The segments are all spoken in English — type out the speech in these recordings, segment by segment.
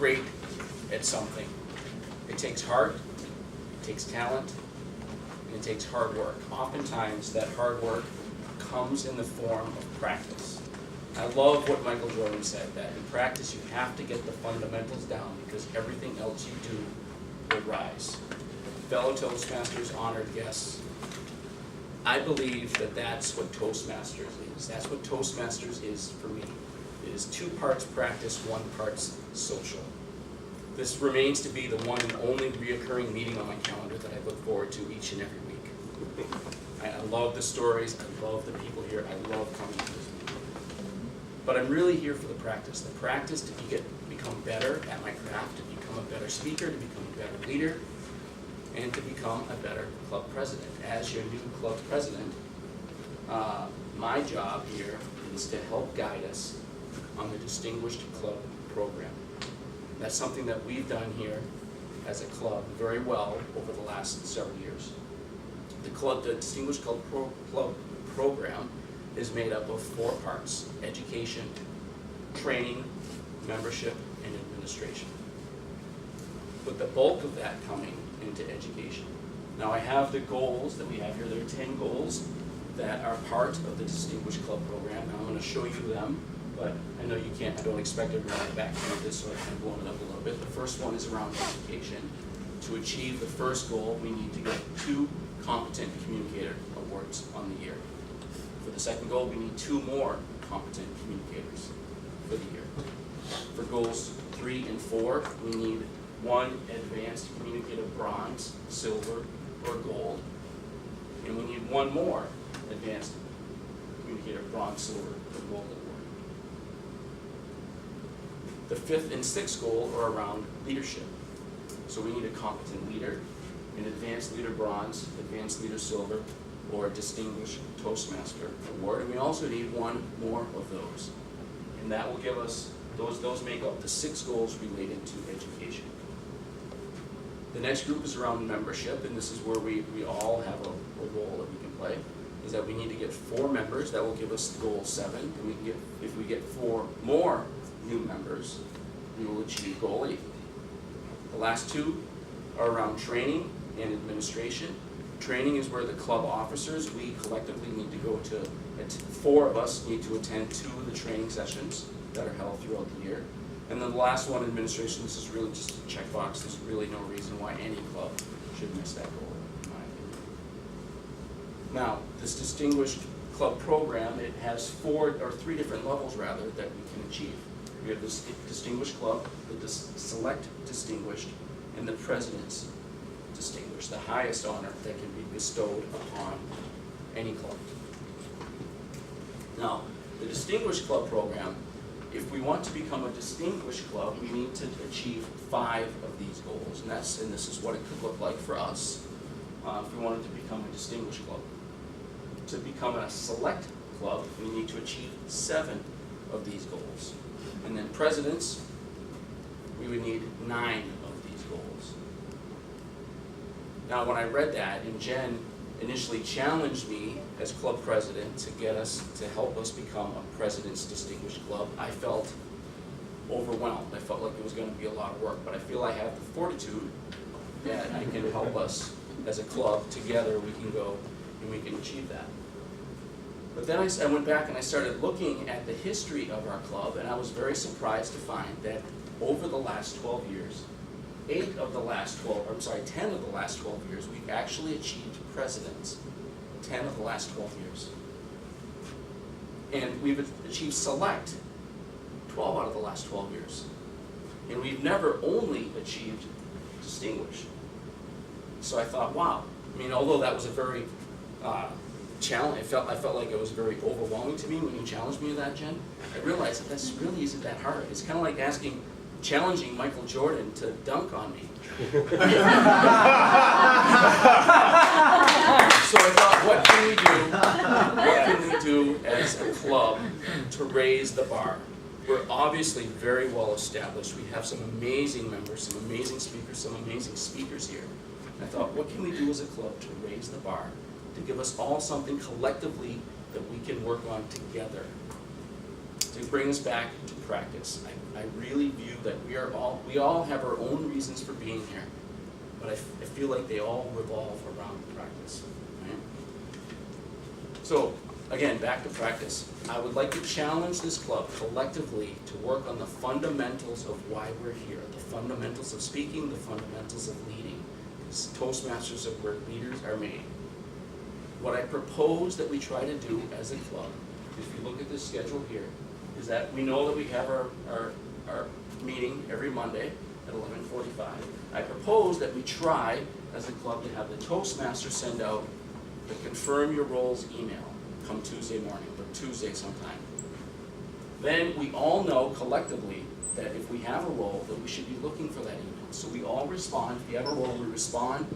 great at something, it takes heart, it takes talent, and it takes hard work. Oftentimes, that hard work comes in the form of practice. I love what Michael Jordan said, that in practice you have to get the fundamentals down because everything else you do will rise. Fellow Toastmasters, honored guests, I believe that that's what Toastmasters is. That's what Toastmasters is for me. It is 2 parts practice, 1 part social. This remains to be the one and only reoccurring meeting on my calendar that I look forward to each and every week. I love the stories, I love the people here, I love coming to this meeting. But I'm really here for the practice to become better at my craft, to become a better speaker, to become a better leader, and to become a better club president. As your new club president, my job here is to help guide us on the Distinguished Club Program. That's something that we've done here as a club very well over the last several years. The Distinguished Club Program is made up of 4 parts: education, training, membership, and administration. With the bulk of that coming into education. Now I have the goals that we have here. There are 10 goals that are part of the Distinguished Club Program. Now I'm going to show you them, but I know you can't, I don't expect everyone to back into this, so I'm kind of blowing it up a little bit. The first one is around education. To achieve the first goal, we need to get 2 Competent Communicator Awards on the year. For the second goal, we need 2 more Competent Communicators for the year. For goals 3 and 4, we need 1 Advanced Communicator Bronze, Silver, or Gold. And we need 1 more Advanced Communicator Bronze, Silver, or Gold award. The 5th and 6th goal are around leadership. So we need a Competent Leader, an Advanced Leader Bronze, Advanced Leader Silver, or a Distinguished Toastmaster Award. And we also need 1 more of those. And that will give us, those make up the 6 goals related to education. The next group is around membership, and this is where we all have a role that we can play, is that we need to get 4 members. That will give us goal 7. And we can get, if we get 4 more new members, we will achieve goal 8. The last 2 are around training and administration. Training is where the club officers, we collectively need to go to, 4 of us need to attend 2 of the training sessions that are held throughout the year. And then the last one, administration, this is really just a checkbox. There's really no reason why any club should miss that goal, in my opinion. Now, this Distinguished Club Program, it has 3 different levels rather that we can achieve. We have this Distinguished Club, the Select Distinguished, and the President's Distinguished, the highest honor that can be bestowed upon any club. Now, the Distinguished Club Program, if we want to become a distinguished club, we need to achieve 5 of these goals, and this is what it could look like for us if we wanted to become a distinguished club. To become a select club, we need to achieve 7 of these goals. And then presidents, we would need 9 of these goals. Now when I read that, and Jen initially challenged me as club president to help us become a President's Distinguished Club, I felt overwhelmed. I felt like it was going to be a lot of work, but I feel I have the fortitude that I can help us as a club. Together we can go and we can achieve that. But then I went back and I started looking at the history of our club, and I was very surprised to find that over the last 12 years, 10 of the last 12 years, we've actually achieved presidents. 10 of the last 12 years. And we've achieved select 12 out of the last 12 years. And we've never only achieved distinguished. So I thought, wow. I mean, although that was a very challenge, I felt like it was very overwhelming to me when you challenged me with that, Jen. I realized that this really isn't that hard. It's kind of like challenging Michael Jordan to dunk on me. So I thought, what can we do as a club to raise the bar? We're obviously very well established. We have some amazing members, some amazing speakers here. And I thought, what can we do as a club to raise the bar, to give us all something collectively that we can work on together to to bring us back to practice. I really view that we all have our own reasons for being here, but I feel like they all revolve around practice. Right? So, again, back to practice. I would like to challenge this club collectively to work on the fundamentals of why we're here, the fundamentals of speaking, the fundamentals of leading. Toastmasters are where leaders are made. What I propose that we try to do as a club, if you look at this schedule here, is that we know that we have our meeting every Monday at 11:45. I propose that we try as a club to have the Toastmasters send out the confirm your roles email come Tuesday morning, or Tuesday sometime. Then we all know collectively that if we have a role, that we should be looking for that email. So we all respond. If you have a role, we respond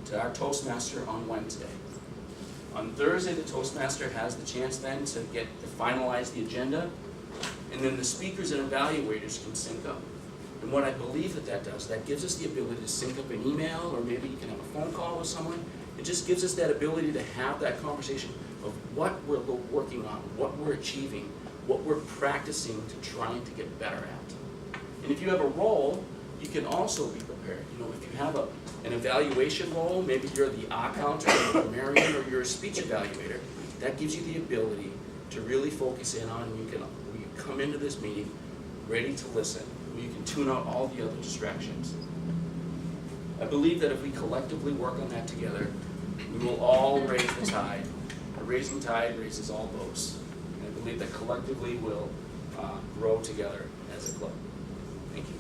to our Toastmaster on Wednesday. On Thursday, the Toastmaster has the chance then to finalize the agenda, and then the speakers and evaluators can sync up. And what I believe that does, that gives us the ability to sync up an email, or maybe you can have a phone call with someone. It just gives us that ability to have that conversation of what we're working on, what we're achieving, what we're practicing to trying to get better at. And if you have a role, you can also be prepared. You know, if you have an evaluation role, maybe you're the counter, or you're a grammarian, or you're a speech evaluator, that gives you the ability to really focus in on, you can come into this meeting ready to listen, where you can tune out all the other distractions. I believe that if we collectively work on that together, we will all raise the tide. A raising tide raises all boats. And I believe that collectively we'll grow together as a club. Thank you.